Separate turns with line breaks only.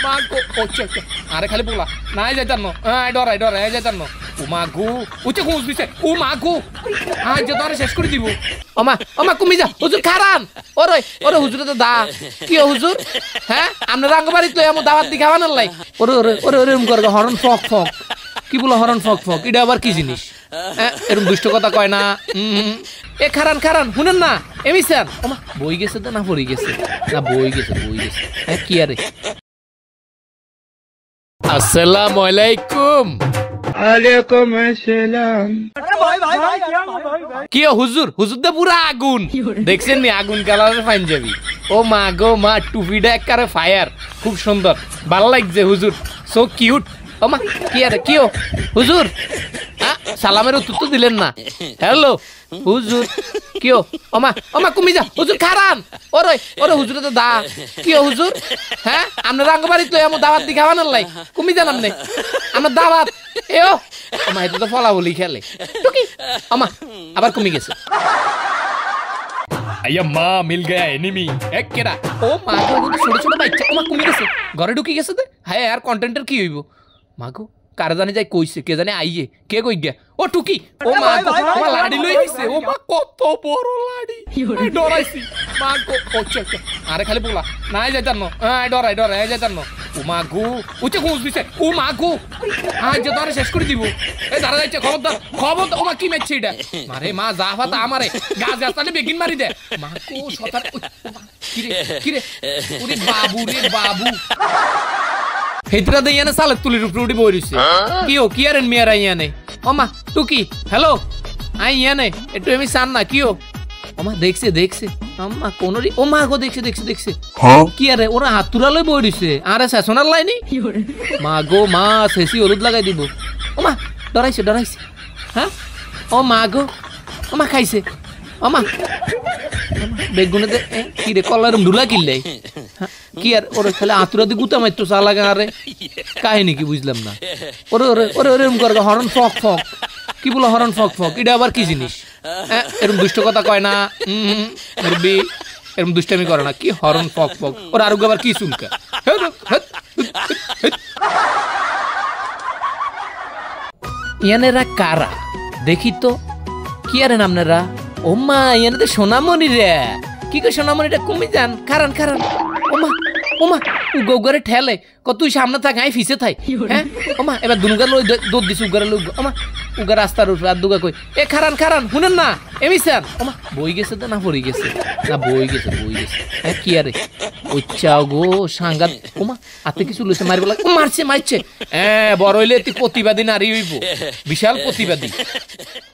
মা গো ওচ্ছে আরে খালি বলা নাই যাইতাম না ডরাই যাইতাম না ও মা গো উচ্ছে ঘুষ দিছে ও মা গো আজ যে তোরে শেষ করে দিব ওমা কমি যা হুজুর খারান ওরে হুজুরে তো দা কি হুজুর হ্যাঁ আমরা রাঙ্গবাড়ি তো এমন দাওয়াত দি খাওয়ানোর লাই ওরে এরকম করে হরন ফক কি বলো হরন ফক এটা আবার কি জিনিস এরকম দুষ্ট কথা কয় না এ খারান শুনেন না এমিসান ওমা বই গেছে তো না পড়ে গেছে না বই গেছে কি আরে আসসালামু আলাইকুম
ওয়ালাইকুম আসসালাম
কি হুজুর দে পুরা আগুন দেখছেন নি আগুন কালারের পাঞ্জাবি ও মা গো মা টুপিটা একবারে ফায়ার খুব সুন্দর ভালো লাগছে হুজুর সো কিউট ও মা কি আরে কিও হুজুর সালামের উত্তর তো দিলেন না হ্যালো হুজুর কিও ওমা কমি যা হুজুর খারান ওরে হুজুরে তো দা কিও হুজুর হ্যাঁ আমরা রাঙ্গবাড়ি তো এমন দাওয়াত দি খাওয়ানোর লাই কমি জান আপনি আমরা দাওয়াত এও ওমা এটা তো ফলা বলি খেলে টুকি ওমা আবার কমি গেছে আইয়া মা মিল গয়া এনিমি এক কেডা ও মা গো ছোট বাচ্চা ওমা কমি গেছে ঘরে ঢুকি গেছে দে হ্যাঁ আর কন্টেন্টের কি হইব মা গো কারে জানে যাই কইছে কে জানে আইয়ে কে কই গিয়া ও টুকি ও মা গো ওমা লাড়ি লই আইছে ও মা কত বড় লাড়ি ডরাইছি মা গো ওচ্ছে আরে খালি বলা নাই যাইতাম না ডরাই যাইতাম না ও মা গো উচ্ছে ঘুষ দিছে ও মা গো আজ যে তোরে শেষ করে দিব এই দাঁড়া যাইছে খবর ও মা কি মেচ্ছে এটা মারে মা যা ফাতা আমারে গাছ তালে বেগিন মারি দে মা গো সতার কিরে ওরে বাবু হেতরা দে ইয়ানে সালে তুলির উপরে উঠি বইরিছে কি আরেন মিয়ারা ইয়ানে ওমা টুকি হ্যালো আই ইয়ানে একটু আমি সান না কিও ওমা দেখছে আম্মা কোনরি ও মা গো দেখছে কি আরে ওরা হাত তুরালই বইরিছে আরে সেশনাল লাইনি মা গো মা সেসি হলুদ লাগাই দিব ওমা ডরাইছে হ্যাঁ ও মা গো ওমা খাইছে ওমা বেগুনে দে কি রে কলার ঢুলা কিনলে কি আর ওরে খালি আতুরা দি গুতা মাইতো চা লাগা আরে কাহিনী কি বুঝলাম না ওরে এরকম করে হরন ফক কি বলো হরন ফক এটা আবার কি জিনিস এরকম দুষ্ট কথা কয় না মুরবি এরকম দুষ্টামি করে না কি হরন ফক ওর আরো আবার কি শুনকা ইয়ানেরা কারা দেখি তো কি আরে নামনেরা ও মা ইয়ানে তো সোনামণি রে কি কই সোনামণিটা কমে যান খারান ওমা উগরে ঠেলে তুই সামনে থাক আই ফিসে থাই হ্যাঁ ওমা এবার দুনুগা লই দৌড় দিস উগরে লই ওমা উগা রাস্তার উপরে আর দুগা কই এ খারান শুনেন না এমিসান ওমা বই গেছে তো না পড়ে গেছে না বই গেছে কি আরে ওচ্চাও গো সাঙ্গাত ওমা হাতে কিছু লইছে মারবে লাগে ও মারছে বড় হইলে তুই প্রতিবাদী নারী হইব বিশাল প্রতিবাদী